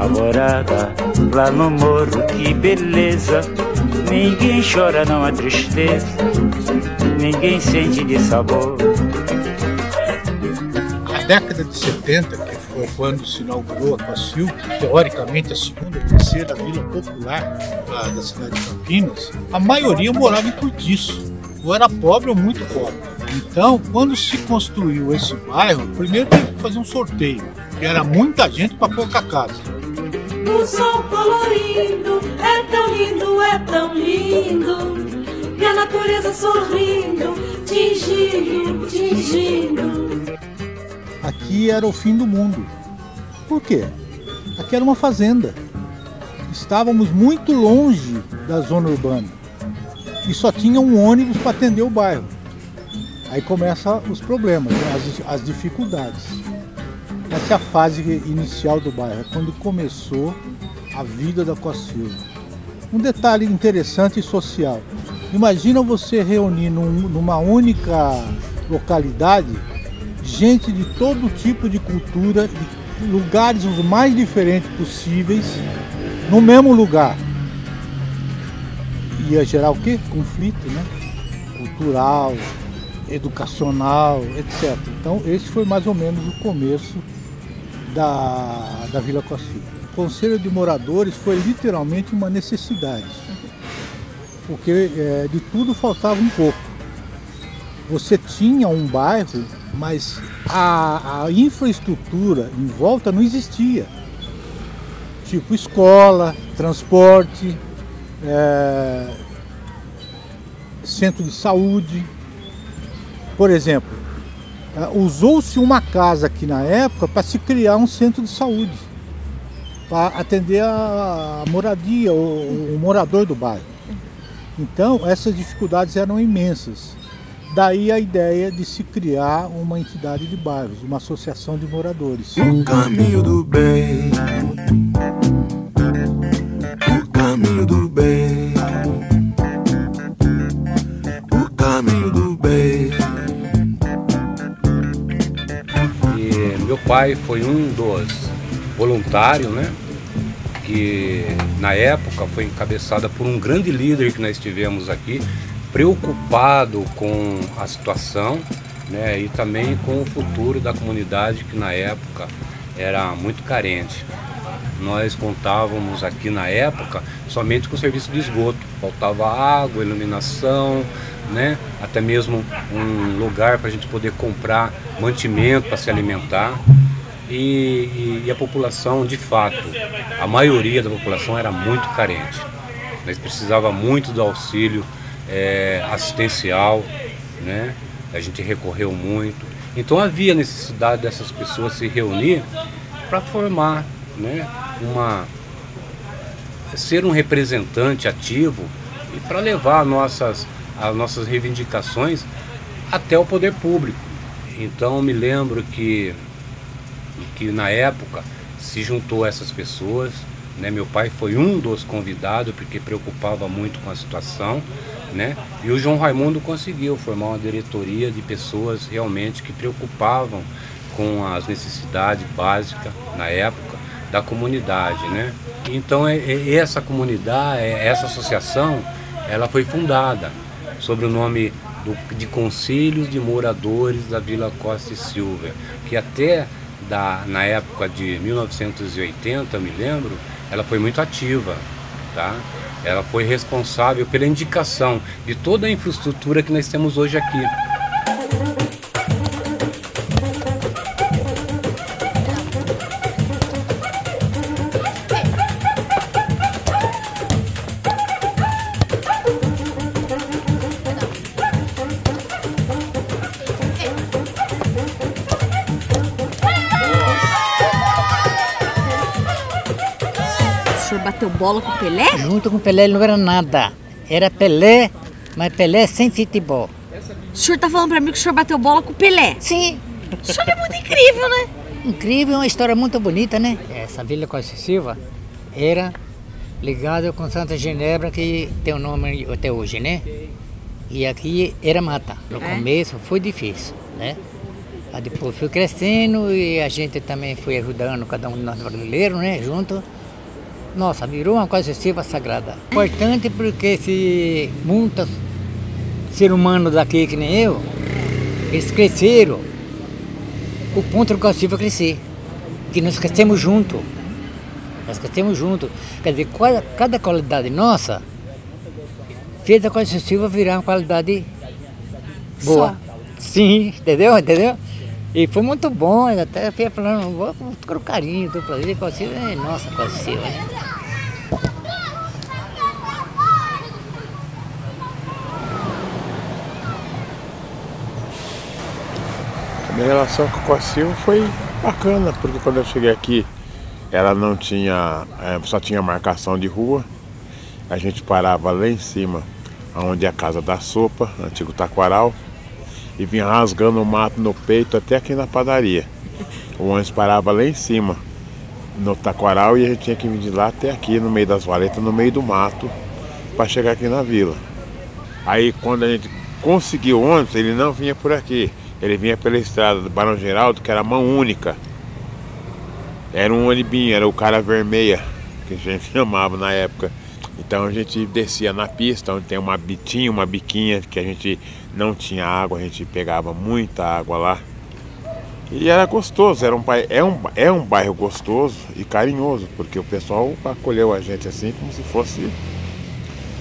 alvorada, lá no morro, que beleza. Ninguém chora, não há tristeza, ninguém sente de sabor. A década de 70, que foi quando se inaugurou a Coacil, teoricamente a segunda ou terceira vila popular da cidade de Campinas, a maioria morava em cortiço, ou era pobre ou muito pobre. Então, quando se construiu esse bairro, primeiro teve que fazer um sorteio, que era muita gente para pouca casa. O sol colorido é tão lindo, é tão lindo, e a natureza sorrindo, tingindo, tingindo. Aqui era o fim do mundo. Por quê? Aqui era uma fazenda. Estávamos muito longe da zona urbana e só tinha um ônibus para atender o bairro. Aí começam os problemas, né? as dificuldades. Essa é a fase inicial do bairro, é quando começou a vida da Coacil. Um detalhe interessante e social. Imagina você reunir numa única localidade gente de todo tipo de cultura, de lugares os mais diferentes possíveis, no mesmo lugar. Ia gerar o quê? Conflito, né? Cultural, educacional, etc. Então esse foi mais ou menos o começo da Vila Coacil. O Conselho de Moradores foi literalmente uma necessidade, porque de tudo faltava um pouco. Você tinha um bairro, mas a infraestrutura em volta não existia. Tipo escola, transporte, centro de saúde. Por exemplo, usou-se uma casa aqui na época para se criar um centro de saúde, para atender a moradia, o morador do bairro. Então, essas dificuldades eram imensas. Daí a ideia de se criar uma entidade de bairros, uma associação de moradores. O caminho do bem, o caminho do bem, o caminho do bem. E meu pai foi um dos voluntários, né? Que na época foi encabeçada por um grande líder que nós tivemos aqui, preocupado com a situação, né, e também com o futuro da comunidade, que na época era muito carente. Nós contávamos aqui na época somente com o serviço de esgoto, faltava água, iluminação, né, até mesmo um lugar para a gente poder comprar mantimento para se alimentar. E a população, de fato, a maioria da população era muito carente. Nós precisávamos muito do auxílio assistencial, né? A gente recorreu muito. Então havia necessidade dessas pessoas se reunir para formar, né, ser um representante ativo e para levar as nossas reivindicações até o poder público. Então me lembro que na época se juntou essas pessoas, né? Meu pai foi um dos convidados porque preocupava muito com a situação, né? E o João Raimundo conseguiu formar uma diretoria de pessoas realmente que preocupavam com as necessidades básicas na época da comunidade, né? Então essa comunidade, essa associação, ela foi fundada sob o nome de Conselhos de Moradores da Vila Costa e Silva, que até na época de 1980, me lembro, ela foi muito ativa, tá? Ela foi responsável pela indicação de toda a infraestrutura que nós temos hoje aqui. O senhor bateu bola com o Pelé? Junto com o Pelé ele não era nada. Era Pelé, mas Pelé sem futebol. O senhor tá falando pra mim que o senhor bateu bola com o Pelé? Sim. O senhor é muito incrível, né? Incrível, uma história muito bonita, né? Essa Vila Costa e Silva era ligada com Santa Genebra, que tem o nome até hoje, né? E aqui era mata. No começo foi difícil, né? Aí depois foi crescendo e a gente também foi ajudando, cada um de nós brasileiros, né? Junto. nossa, virou uma coisa festiva sagrada. Importante porque se muitos seres humanos daqui, que nem eu, eles cresceram, o ponto do Costa Silva crescer. Que nós crescemos juntos. Nós crescemos juntos. Quer dizer, cada qualidade nossa fez a Costa Silva virar uma qualidade boa. Só. Sim, entendeu? E foi muito bom, eu até fui falando, vou com o carinho do prazer, Costa Silva é nossa Costa Silva, né? A minha relação com a Costa Silva foi bacana, porque quando eu cheguei aqui, ela não tinha, só tinha marcação de rua. A gente parava lá em cima, onde é a Casa da Sopa, antigo Taquaral, e vinha rasgando o mato no peito até aqui na padaria. O ônibus parava lá em cima, no Taquaral, e a gente tinha que vir de lá até aqui, no meio das valetas, no meio do mato, para chegar aqui na vila. Aí quando a gente conseguiu o ônibus, ele não vinha por aqui, ele vinha pela estrada do Barão Geraldo, que era mão única. Era um ônibinho, era o cara vermelha, que a gente chamava na época. Então a gente descia na pista, onde tem uma biquinha, que a gente não tinha água, a gente pegava muita água lá. E era gostoso, é um bairro gostoso e carinhoso, porque o pessoal acolheu a gente assim como se fosse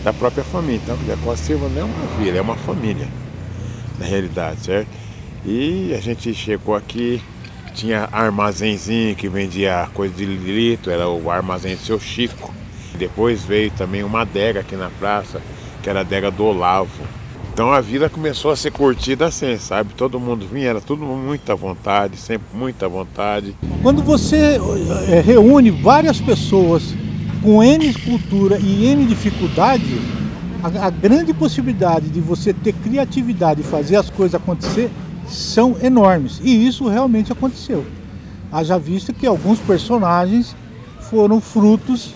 da própria família. Então a Costa Silva não é uma vila, é uma família, na realidade, certo? E a gente chegou aqui, tinha armazenzinho que vendia coisa de litro, era o armazém do Seu Chico. Depois veio também uma adega aqui na praça, que era a adega do Olavo. Então a vida começou a ser curtida assim, sabe? Todo mundo vinha, era tudo muita vontade, sempre muita vontade. Quando você reúne várias pessoas com N cultura e N dificuldade, a grande possibilidade de você ter criatividade e fazer as coisas acontecer são enormes. E isso realmente aconteceu. Haja vista que alguns personagens foram frutos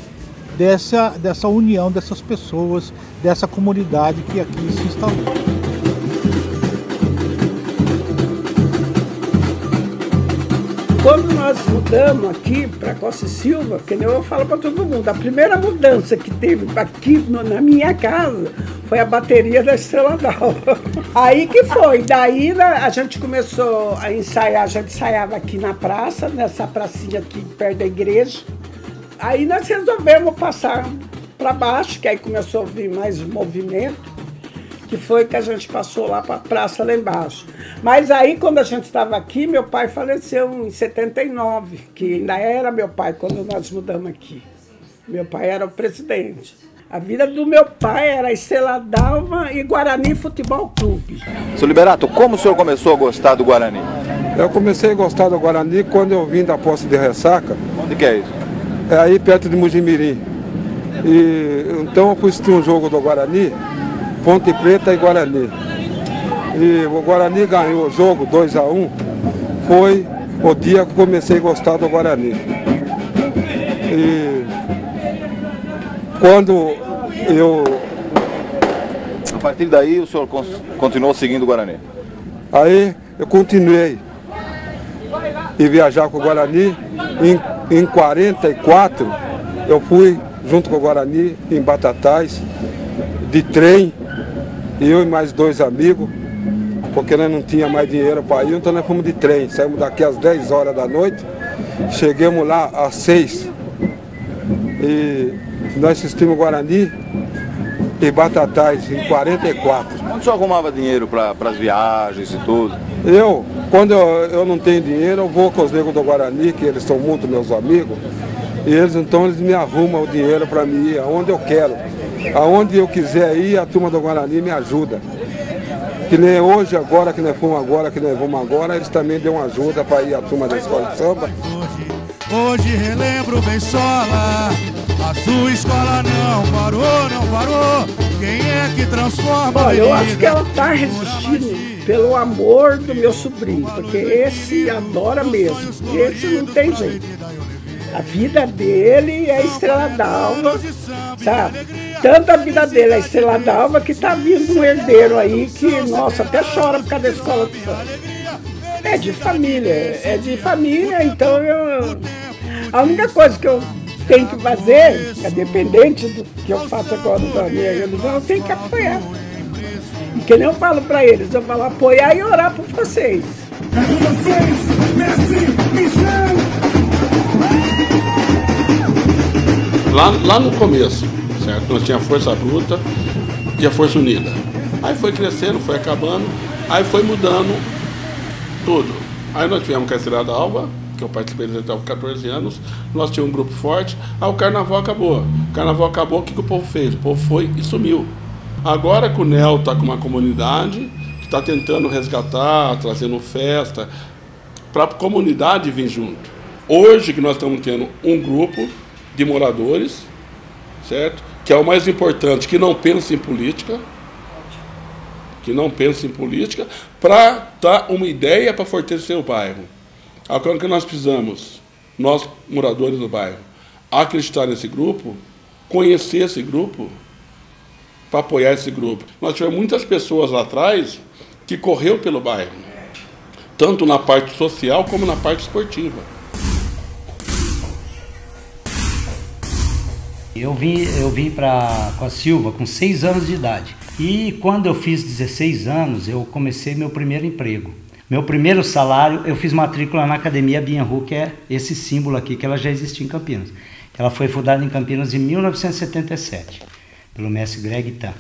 dessa união dessas pessoas, dessa comunidade que aqui se instalou. Quando nós mudamos aqui para Costa Silva, que nem eu falo para todo mundo, a primeira mudança que teve aqui na minha casa foi a bateria da Estrela d'Alva. Aí que foi, daí a gente começou a ensaiar, a gente ensaiava aqui na praça, nessa pracinha aqui perto da igreja. Aí nós resolvemos passar para baixo, que aí começou a vir mais movimento, que foi que a gente passou lá para a praça lá embaixo. Mas aí quando a gente estava aqui, meu pai faleceu em 79, que ainda era meu pai quando nós mudamos aqui. Meu pai era o presidente. A vida do meu pai era Estrela d'Alva e Guarani Futebol Clube. Seu Liberato, como o senhor começou a gostar do Guarani? Eu comecei a gostar do Guarani quando eu vim da Poça de Ressaca. Onde que é isso? É aí perto de Mujimirim. E então eu fui assistir um jogo do Guarani, Ponte Preta e Guarani. E o Guarani ganhou o jogo 2-1. Foi o dia que comecei a gostar do Guarani. E quando eu... A partir daí o senhor continuou seguindo o Guarani? Aí eu continuei e viajar com o Guarani. Em 44 eu fui junto com o Guarani em Batatais, de trem, eu e mais 2 amigos, porque nós não tínhamos mais dinheiro para ir, então nós fomos de trem. Saímos daqui às 10 horas da noite, chegamos lá às 6. E nós assistimos o Guarani e Batatais em 44. Onde o senhor arrumava dinheiro para as viagens e tudo? Quando eu não tenho dinheiro, eu vou com os negros do Guarani, que eles são muito meus amigos, e eles me arrumam o dinheiro para mim ir aonde eu quero. Aonde eu quiser ir, a turma do Guarani me ajuda. Que nem hoje, agora que nós fomos agora, eles também dão ajuda para ir a turma da escola de samba. Hoje relembro bem sola, a sua escola não parou, quem é que transforma? Olha, eu acho que ela está resistindo pelo amor do meu sobrinho, porque esse adora mesmo, esse não tem jeito. A vida dele é a Estrela d'Alva, sabe? Tanto a vida dele é a Estrela d'Alva que tá vindo um herdeiro aí que, nossa, até chora por causa da escola de samba. É de família, então a única coisa que eu tem que fazer, independente do que eu faça agora da minha religião, eu tenho que apoiar. E que nem eu falo para eles, eu falo apoiar e orar por vocês. Lá no começo, certo? Nós tínhamos a Força Bruta e a Força Unida. Aí foi crescendo, foi acabando, aí foi mudando tudo. Aí nós tivemos Carcerada Alva, que eu participei desde até 14 anos, nós tínhamos um grupo forte, aí o Carnaval acabou. O Carnaval acabou, o que o povo fez? O povo foi e sumiu. Agora que o NEL está com uma comunidade que está tentando resgatar, trazendo festa, para a comunidade vir junto. Hoje que nós estamos tendo um grupo de moradores, certo? Que é o mais importante, que não pensa em política, para dar uma ideia para fortalecer o bairro. Agora que nós precisamos, nós moradores do bairro, acreditar nesse grupo, conhecer esse grupo, para apoiar esse grupo. Nós tivemos muitas pessoas lá atrás que correu pelo bairro, tanto na parte social como na parte esportiva. Eu vim para Coaciúva com 6 anos de idade. E quando eu fiz 16 anos, eu comecei meu primeiro emprego. Meu primeiro salário, eu fiz matrícula na Academia Bienru, que é esse símbolo aqui, que ela já existia em Campinas. Ela foi fundada em Campinas em 1977, pelo mestre Greg Tan.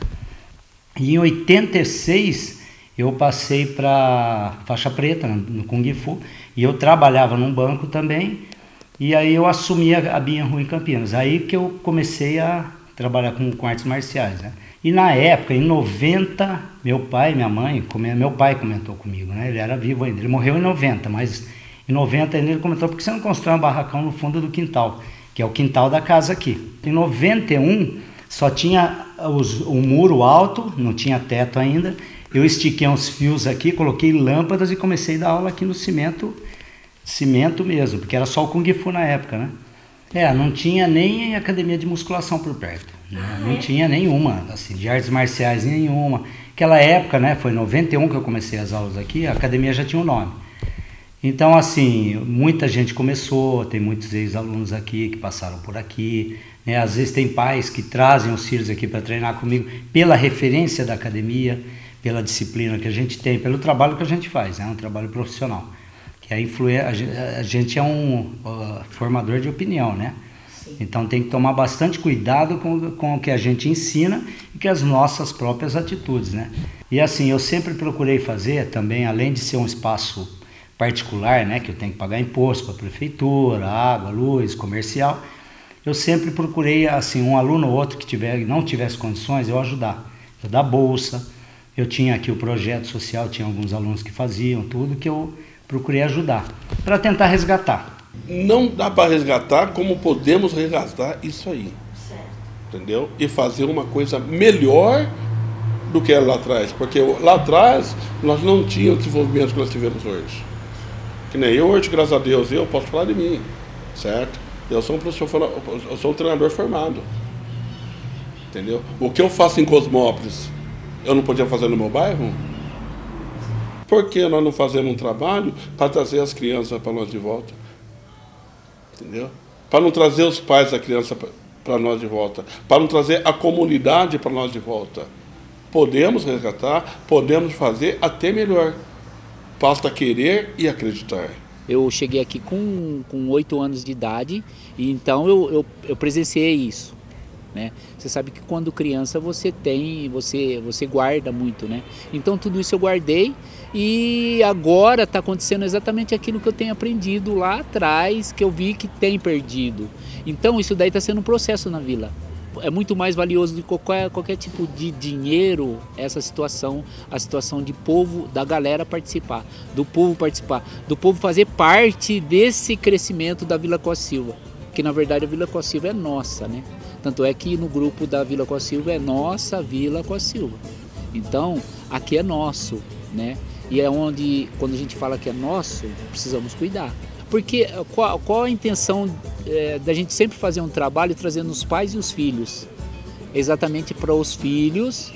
E em 86, eu passei para faixa preta, no Kung Fu, e eu trabalhava num banco também, e aí eu assumi a Bienru em Campinas. Aí que eu comecei a trabalhar com artes marciais, né? E na época, em 90, meu pai e minha mãe, meu pai comentou comigo, né? Ele era vivo ainda, ele morreu em 90, mas em 90 ainda ele comentou, por que você não constrói um barracão no fundo do quintal, que é o quintal da casa aqui. Em 91, só tinha o muro alto, não tinha teto ainda, eu estiquei uns fios aqui, coloquei lâmpadas e comecei a dar aula aqui no cimento mesmo, porque era só o Kung Fu na época, né? Não tinha nem academia de musculação por perto. Não tinha nenhuma, assim, de artes marciais nenhuma. Aquela época, né, foi em 91 que eu comecei as aulas aqui, a academia já tinha um nome. Então, assim, muita gente começou, tem muitos ex-alunos aqui que passaram por aqui, né? Às vezes tem pais que trazem os filhos aqui para treinar comigo pela referência da academia, pela disciplina que a gente tem, pelo trabalho que a gente faz, né? Um trabalho profissional. Que a gente é um formador de opinião, né? Então tem que tomar bastante cuidado com o que a gente ensina e com as nossas próprias atitudes, né? E assim, eu sempre procurei fazer também, além de ser um espaço particular, né, que eu tenho que pagar imposto para a prefeitura, água, luz, comercial, eu sempre procurei, assim, um aluno ou outro que não tivesse condições, eu ajudar. Eu dar bolsa, eu tinha aqui o projeto social, tinha alguns alunos que faziam tudo que eu procurei ajudar, para tentar resgatar. Não dá para resgatar como podemos resgatar isso aí, entendeu? E fazer uma coisa melhor do que era lá atrás, porque lá atrás nós não tínhamos o desenvolvimento que nós tivemos hoje. Que nem eu hoje, graças a Deus, eu posso falar de mim, certo? Eu sou um professor, eu sou um treinador formado, entendeu? O que eu faço em Cosmópolis, eu não podia fazer no meu bairro? Por que nós não fazemos um trabalho para trazer as crianças para nós de volta? Entendeu? Para não trazer os pais da criança para nós de volta, para não trazer a comunidade para nós de volta. Podemos resgatar, podemos fazer até melhor. Basta querer e acreditar. Eu cheguei aqui com 8 anos de idade, e então eu presenciei isso, né? Você sabe que quando criança você guarda muito, né? Então tudo isso eu guardei, e agora está acontecendo exatamente aquilo que eu tenho aprendido lá atrás, que eu vi que tem perdido. Então isso daí está sendo um processo na vila. É muito mais valioso do que qualquer tipo de dinheiro essa situação, a situação de povo, da galera participar, do povo fazer parte desse crescimento da Vila Coaciúva, que na verdade a Vila Coaciúva é nossa, né? Tanto é que no grupo da Vila Coaciúva é nossa Vila Coaciúva. Então, aqui é nosso, né? E é onde, quando a gente fala que é nosso, precisamos cuidar. Porque qual a intenção da gente sempre fazer um trabalho trazendo os pais e os filhos? Exatamente para os filhos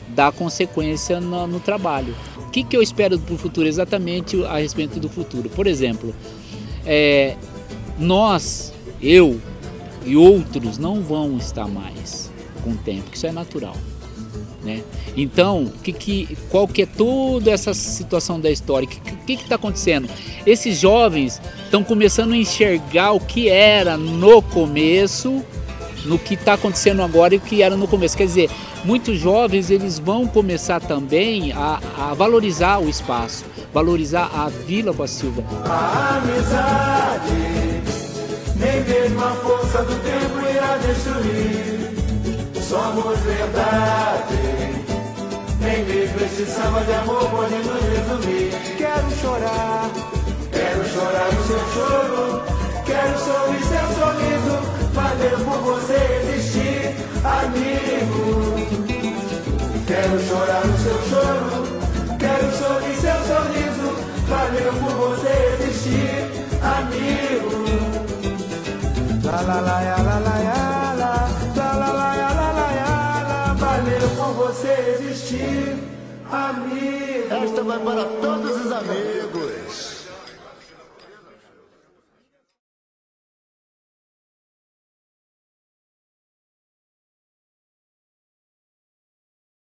dar consequência no trabalho. O que eu espero para o futuro? Exatamente a respeito do futuro. Por exemplo, e outros não vão estar mais com o tempo, isso é natural, né? Então, qual que é toda essa situação da história? O que está acontecendo? Esses jovens estão começando a enxergar o que era no começo, no que está acontecendo agora e o que era no começo. Quer dizer, muitos jovens eles vão começar também a valorizar o espaço, valorizar a Vila Costa Silva. A amizade, nem mesmo a força do tempo irá destruir. Somos verdade, nem mesmo este samba de amor pode nos resumir. Quero chorar o seu choro, quero sorrir seu sorriso, valeu por você existir, amigo. Quero chorar o seu choro, quero sorrir seu sorriso, valeu por você existir, amigo. La la la ya, la la ya, la la la ya, la la ya, valeu por você existir, amigo. Esta vai para todos os amigos.